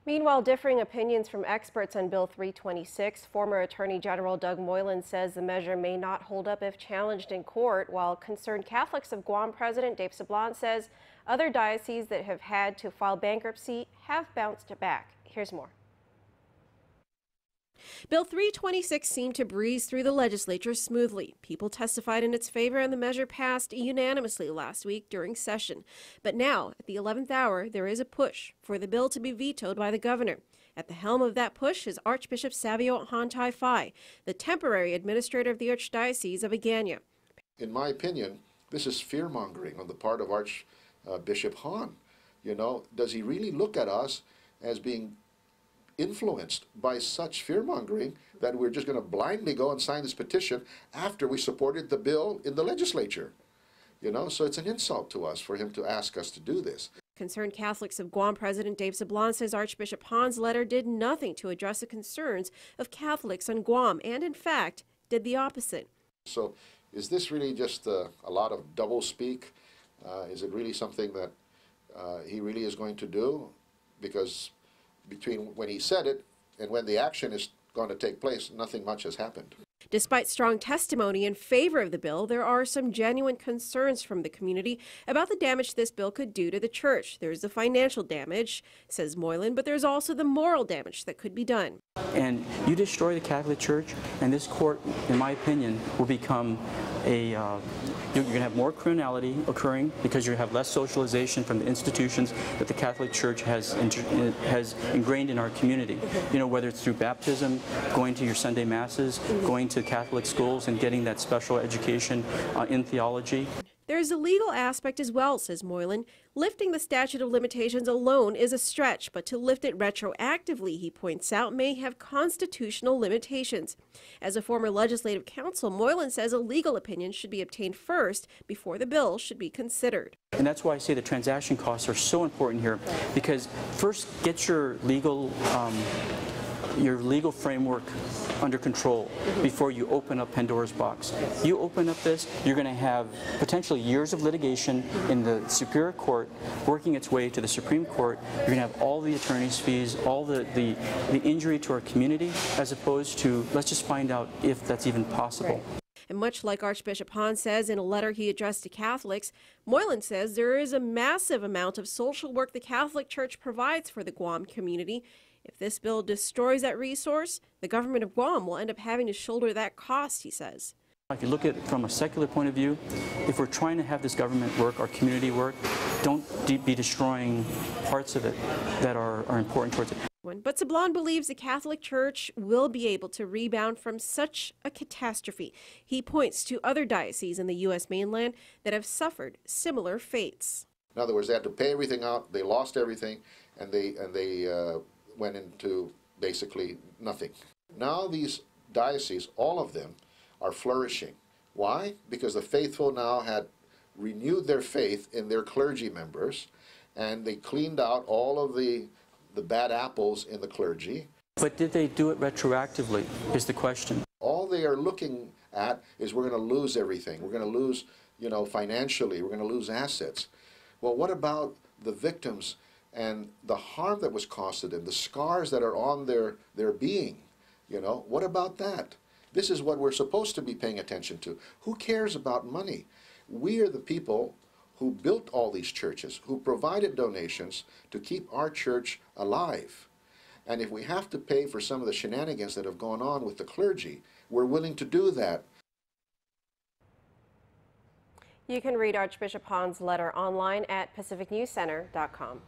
Meanwhile, differing opinions from experts on Bill 326. Former Attorney General Doug Moylan says the measure may not hold up if challenged in court, while concerned Catholics of Guam President Dave Sablon says other dioceses that have had to file bankruptcy have bounced back. Here's more. Bill 326 seemed to breeze through the legislature smoothly. People testified in its favor and the measure passed unanimously last week during session. But now, at the 11th hour, there is a push for the bill to be vetoed by the governor. At the helm of that push is Archbishop Savio Hantai Fai, the temporary administrator of the Archdiocese of Agana. In my opinion, this is fear-mongering on the part of Archbishop Han. You know, does he really look at us as being influenced by such fear-mongering that we're just going to blindly go and sign this petition after we supported the bill in the legislature? You know, so it's an insult to us for him to ask us to do this. Concerned Catholics of Guam President Dave Sablon says Archbishop Han's letter did nothing to address the concerns of Catholics on Guam and, in fact, did the opposite. So is this really just a lot of doublespeak? Is it really something that he really is going to do? Because between when he said it and when the action is going to take place, nothing much has happened. Despite strong testimony in favor of the bill, there are some genuine concerns from the community about the damage this bill could do to the church. There's the financial damage, says Moylan, but there's also the moral damage that could be done. And you destroy the Catholic Church, and this court, in my opinion, will become you're going to have more criminality occurring because you have less socialization from the institutions that the Catholic Church has ingrained in our community. You know, whether it's through baptism, going to your Sunday masses, going to Catholic schools and getting that special education in theology. There's a legal aspect as well, says Moylan. Lifting the statute of limitations alone is a stretch, but to lift it retroactively, he points out, may have constitutional limitations. As a former legislative counsel, Moylan says a legal opinion should be obtained first before the bill should be considered. And that's why I say the transaction costs are so important here, because first get your legal framework under control before you open up Pandora's box. You open up this, you're going to have potentially years of litigation in the Superior Court working its way to the Supreme Court. You're going to have all the attorney's fees, all the injury to our community, as opposed to let's just find out if that's even possible. And much like Archbishop Han says in a letter he addressed to Catholics, Moylan says there is a massive amount of social work the Catholic Church provides for the Guam community. If this bill destroys that resource, the government of Guam will end up having to shoulder that cost, he says. If you look at it from a secular point of view, if we're trying to have this government work, our community work, don't be destroying parts of it that are important towards it. But Sablon believes the Catholic Church will be able to rebound from such a catastrophe. He points to other dioceses in the U.S. mainland that have suffered similar fates. In other words, they had to pay everything out, they lost everything, and they went into basically nothing. Now these dioceses, all of them, are flourishing. Why? Because the faithful now had renewed their faith in their clergy members, and they cleaned out all of the bad apples in the clergy. But did they do it retroactively, is the question. All they are looking at is we're going to lose everything. We're going to lose, you know, financially. We're going to lose assets. Well, what about the victims and the harm that was caused to them, the scars that are on their being? You know, what about that? This is what we're supposed to be paying attention to. Who cares about money? We are the people who built all these churches, who provided donations to keep our church alive. And if we have to pay for some of the shenanigans that have gone on with the clergy, we're willing to do that. You can read Archbishop Han's letter online at pacificnewscenter.com.